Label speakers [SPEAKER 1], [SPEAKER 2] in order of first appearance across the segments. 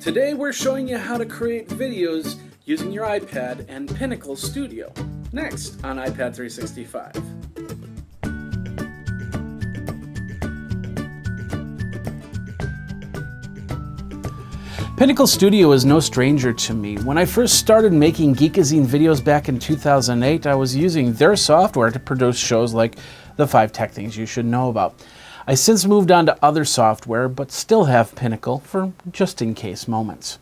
[SPEAKER 1] Today we're showing you how to create videos using your iPad and Pinnacle Studio. Next on iPad 365. Pinnacle Studio is no stranger to me. When I first started making Geekazine videos back in 2008, I was using their software to produce shows like the 5 Tech Things You Should Know About. I since moved on to other software, but still have Pinnacle for just-in-case moments.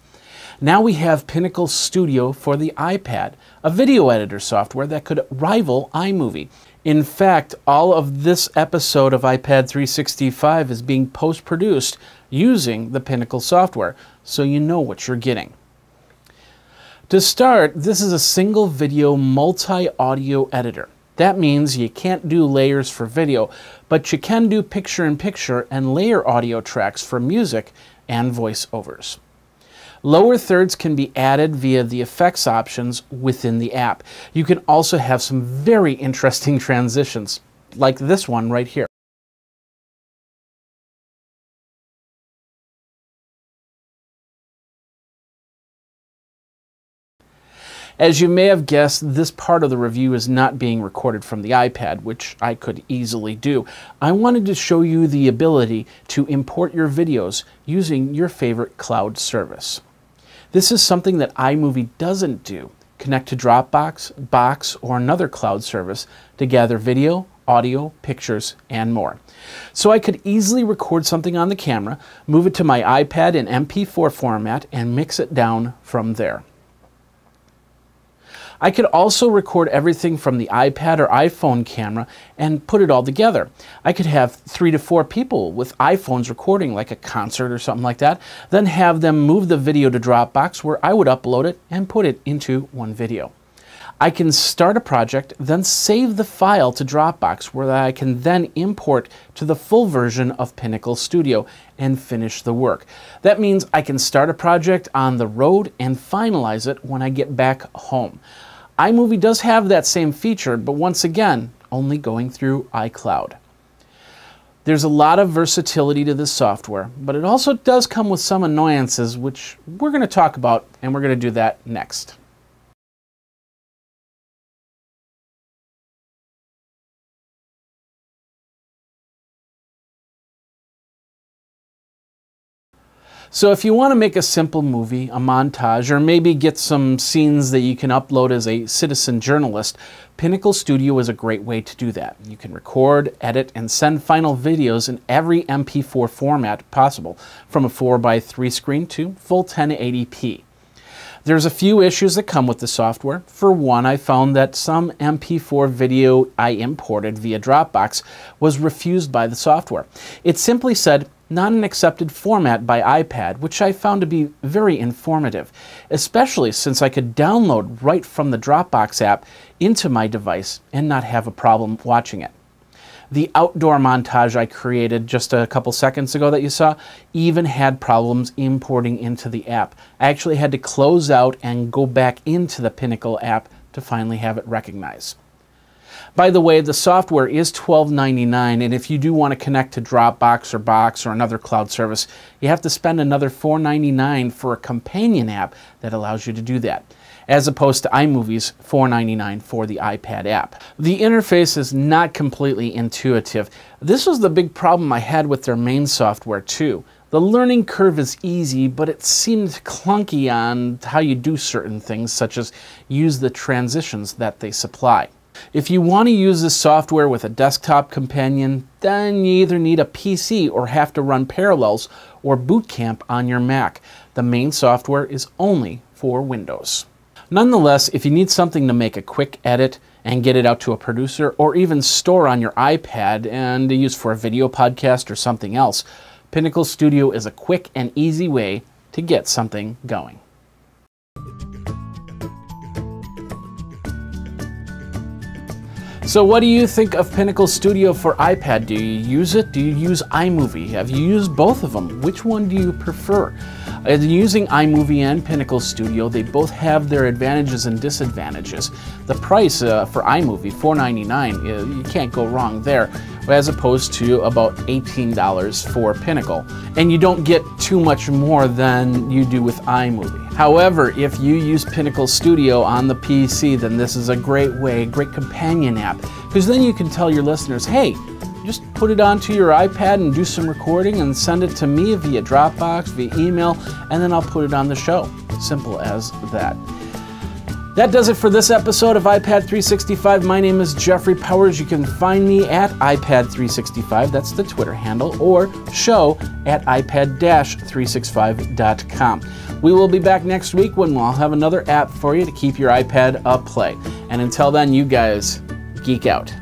[SPEAKER 1] Now we have Pinnacle Studio for the iPad, a video editor software that could rival iMovie. In fact, all of this episode of iPad 365 is being post-produced using the Pinnacle software, so you know what you're getting. To start, this is a single video multi-audio editor. That means you can't do layers for video, but you can do picture-in-picture and layer audio tracks for music and voiceovers. Lower thirds can be added via the effects options within the app. You can also have some very interesting transitions, like this one right here. As you may have guessed, this part of the review is not being recorded from the iPad, which I could easily do. I wanted to show you the ability to import your videos using your favorite cloud service. This is something that iMovie doesn't do. Connect to Dropbox, Box, or another cloud service to gather video, audio, pictures, and more. So I could easily record something on the camera, move it to my iPad in MP4 format, and mix it down from there. I could also record everything from the iPad or iPhone camera and put it all together. I could have 3 to 4 people with iPhones recording, like a concert or something like that, then have them move the video to Dropbox where I would upload it and put it into one video. I can start a project, then save the file to Dropbox where I can then import to the full version of Pinnacle Studio and finish the work. That means I can start a project on the road and finalize it when I get back home. iMovie does have that same feature, but once again, only going through iCloud. There's a lot of versatility to this software, but it also does come with some annoyances, which we're going to talk about, and we're going to do that next. So if you want to make a simple movie, a montage, or maybe get some scenes that you can upload as a citizen journalist, Pinnacle Studio is a great way to do that. You can record, edit, and send final videos in every MP4 format possible, from a 4:3 screen to full 1080p. There's a few issues that come with the software. For one, I found that some MP4 video I imported via Dropbox was refused by the software. It simply said, "Not an accepted format by iPad," which I found to be very informative, especially since I could download right from the Dropbox app into my device and not have a problem watching it. The outdoor montage I created just a couple seconds ago that you saw even had problems importing into the app. I actually had to close out and go back into the Pinnacle app to finally have it recognize. By the way, the software is $12.99, and if you do want to connect to Dropbox or Box or another cloud service, you have to spend another $4.99 for a companion app that allows you to do that, as opposed to iMovie's $4.99 for the iPad app. The interface is not completely intuitive. This was the big problem I had with their main software too. The learning curve is easy, but it seemed clunky on how you do certain things, such as use the transitions that they supply. If you want to use this software with a desktop companion, then you either need a PC or have to run Parallels or Boot Camp on your Mac. The main software is only for Windows. Nonetheless, if you need something to make a quick edit and get it out to a producer, or even store on your iPad and use for a video podcast or something else, Pinnacle Studio is a quick and easy way to get something going. So what do you think of Pinnacle Studio for iPad? Do you use it? Do you use iMovie? Have you used both of them? Which one do you prefer? Using iMovie and Pinnacle Studio, they both have their advantages and disadvantages. The price for iMovie, $4.99, you can't go wrong there. as opposed to about $18 for Pinnacle. And you don't get too much more than you do with iMovie. However, if you use Pinnacle Studio on the PC, then this is a great way, great companion app, because then you can tell your listeners, hey, just put it onto your iPad and do some recording and send it to me via Dropbox, via email, and then I'll put it on the show. Simple as that. That does it for this episode of iPad 365. My name is Jeffrey Powers. You can find me at iPad 365, that's the Twitter handle, or show at iPad-365.com. We will be back next week when we'll have another app for you to keep your iPad a play. And until then, you guys geek out.